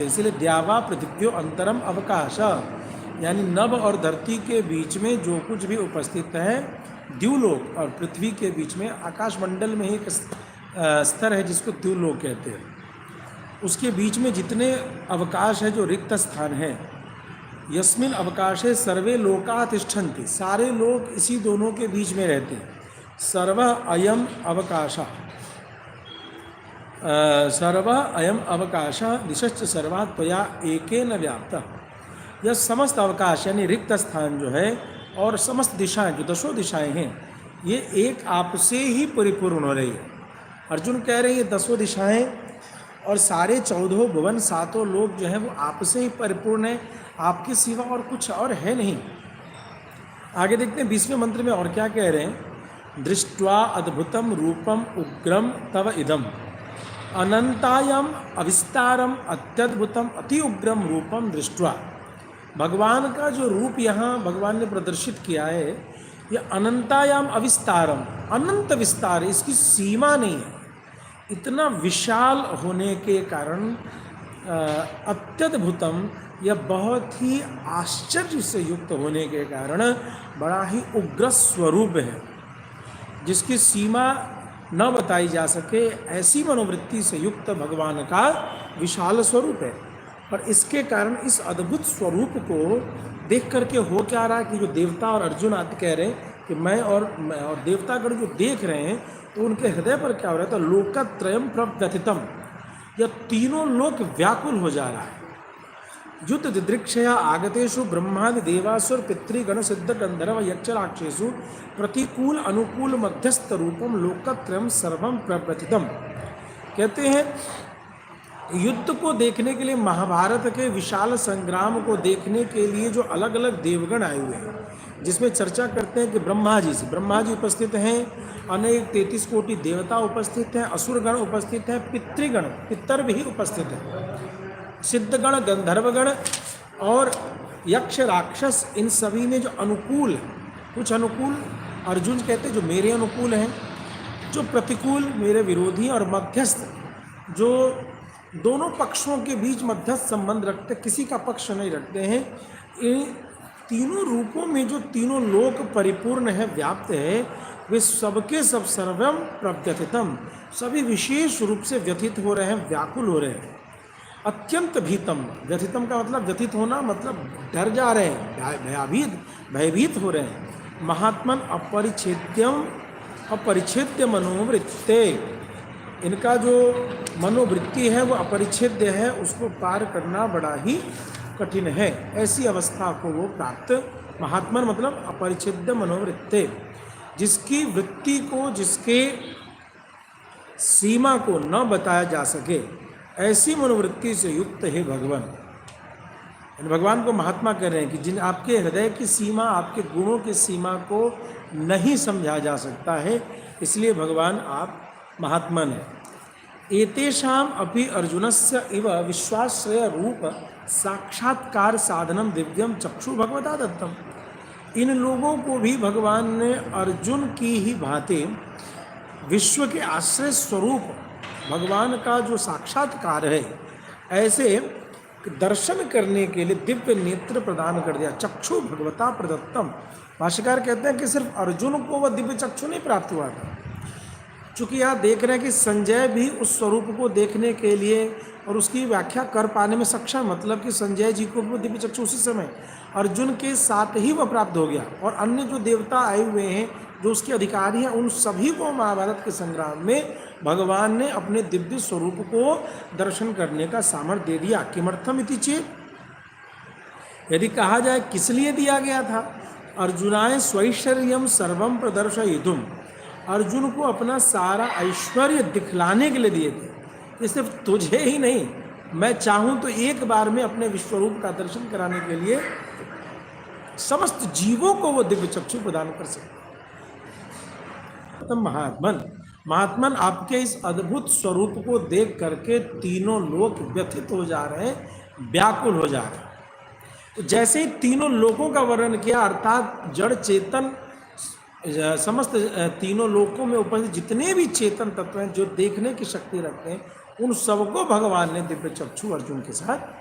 इसलिए द्यावा पृथ्व्यो अंतरम अवकाश, यानी नभ और धरती के बीच में जो कुछ भी उपस्थित है, द्युलोक और पृथ्वी के बीच में आकाशमंडल में एक स्तर है जिसको द्युलोक कहते हैं। उसके बीच में जितने अवकाश है, जो रिक्त स्थान है, यस्मिन अवकाशे सर्वे लोका तिष्ठन्ति, सारे लोग इसी दोनों के बीच में रहते हैं। सर्व अयम अवकाश, सर्व अयम अवकाश दिशश्च सर्वा त्वया एकेन व्याप्ता। यह समस्त अवकाश यानी रिक्त स्थान जो है और समस्त दिशाएं, जो दसों दिशाएं हैं, ये एक आपसे ही परिपूर्ण हो रही है। अर्जुन कह रहे हैं ये दसों दिशाएं और सारे 14 भुवन, सातों लोग जो है वो आपसे ही परिपूर्ण है, आपके सिवा और कुछ और है नहीं। आगे देखते हैं 20वें मंत्र में और क्या कह रहे हैं। दृष्ट्वा अद्भुतम रूपम उग्रम तव इदम अनंतायम अविस्तारम अत्यद्भुतम अति उग्रम रूपम दृष्ट्वा। भगवान का जो रूप यहाँ भगवान ने प्रदर्शित किया है, यह अनंतायाम अविस्तारम, अनंत विस्तार, इसकी सीमा नहीं है। इतना विशाल होने के कारण अत्यद्भुतम, यह बहुत ही आश्चर्य से युक्त होने के कारण बड़ा ही उग्र स्वरूप है, जिसकी सीमा न बताई जा सके। ऐसी मनोवृत्ति से युक्त भगवान का विशाल स्वरूप है। और इसके कारण इस अद्भुत स्वरूप को देख करके हो क्या रहा है कि जो देवता और अर्जुन आदि कह रहे हैं कि मैं और देवतागण जो देख रहे हैं, तो उनके हृदय पर क्या हो रहा है, तो लोकत्रयम प्रव्यथितम, यह तीनों लोक व्याकुल हो जा रहा है। युद्ध दिदृक्षया आगतेषु ब्रह्मादि देवासुर पितृगण सिद्ध गंधर्व यक्ष राक्षसेषु प्रतिकूल अनुकूल मध्यस्थ रूपम लोकत्रयम सर्वम प्रव्यथितम। कहते हैं युद्ध को देखने के लिए, महाभारत के विशाल संग्राम को देखने के लिए जो अलग अलग देवगण आए हुए हैं, जिसमें चर्चा करते हैं कि ब्रह्मा जी उपस्थित हैं, अनेक 33 कोटि देवता उपस्थित हैं, असुरगण उपस्थित हैं, पितृगण, पितर भी उपस्थित हैं, सिद्धगण, गंधर्वगण और यक्ष राक्षस, इन सभी में जो अनुकूल, कुछ अनुकूल अर्जुन कहते हैं जो मेरे अनुकूल हैं, जो प्रतिकूल मेरे विरोधी, और मध्यस्थ जो दोनों पक्षों के बीच मध्यस्थ संबंध रखते, किसी का पक्ष नहीं रखते हैं। इन तीनों रूपों में जो तीनों लोक परिपूर्ण है, व्याप्त है, वे सबके सब सर्वम प्रव्यथितम, सभी विशेष रूप से व्यथित हो रहे हैं, व्याकुल हो रहे हैं। अत्यंत भीतम, व्यथितम का मतलब व्यथित होना, मतलब डर जा रहे हैं, भयभीत हो रहे हैं। महात्मन अपरिच्छेद्य मनोवृत्ते, इनका जो मनोवृत्ति है वो अपरिच्छेद्य है, उसको पार करना बड़ा ही कठिन है। ऐसी अवस्था को वो प्राप्त, महात्मन मतलब अपरिच्छेद्य मनोवृत्ते, जिसकी वृत्ति को, जिसके सीमा को न बताया जा सके, ऐसी मनोवृत्ति से युक्त है भगवान। भगवान को महात्मा कह रहे हैं कि जिन आपके हृदय की सीमा, आपके गुणों की सीमा को नहीं समझा जा सकता है, इसलिए भगवान आप महात्मन है। एतेषाम अपि अर्जुनस्य इव विश्वाश्रय रूप साक्षात्कार साधनम दिव्यम चक्षु भगवता दत्तम। इन लोगों को भी भगवान ने अर्जुन की ही भांति विश्व के आश्रय स्वरूप भगवान का जो साक्षात्कार है, ऐसे दर्शन करने के लिए दिव्य नेत्र प्रदान कर दिया। चक्षु भगवता प्रदत्तम। भाष्यकार कहते हैं कि सिर्फ अर्जुन को वह दिव्य चक्षु नहीं प्राप्त हुआ था, चूँकि यहाँ देख रहे हैं कि संजय भी उस स्वरूप को देखने के लिए और उसकी व्याख्या कर पाने में सक्षम, मतलब कि संजय जी को भी दिव्य चक्षु उसी समय अर्जुन के साथ ही वह प्राप्त हो गया। और अन्य जो देवता आए हुए हैं, जो उसके अधिकारी हैं, उन सभी को महाभारत के संग्राम में भगवान ने अपने दिव्य स्वरूप को दर्शन करने का सामर्थ्य दे दिया। किमर्थम इति चेत, यदि कहा जाए किस लिए दिया गया था, अर्जुनाय स्वैश्वर्यम सर्वम प्रदर्शयितुम, अर्जुन को अपना सारा ऐश्वर्य दिखलाने के लिए दिए थे। ये सिर्फ तुझे ही नहीं, मैं चाहूँ तो एक बार में अपने विश्वरूप का दर्शन कराने के लिए समस्त जीवों को वो दिव्य चक्षु प्रदान कर सकते। महात्मन आपके इस अद्भुत स्वरूप को देख करके तीनों लोक व्यथित हो जा रहे हैं, व्याकुल हो जा रहे हैं। तो जैसे ही तीनों लोकों का वर्णन किया, अर्थात जड़ चेतन समस्त तीनों लोकों में उपस्थित जितने भी चेतन तत्व हैं जो देखने की शक्ति रखते हैं, उन सबको भगवान ने दिव्य चक्षु अर्जुन के साथ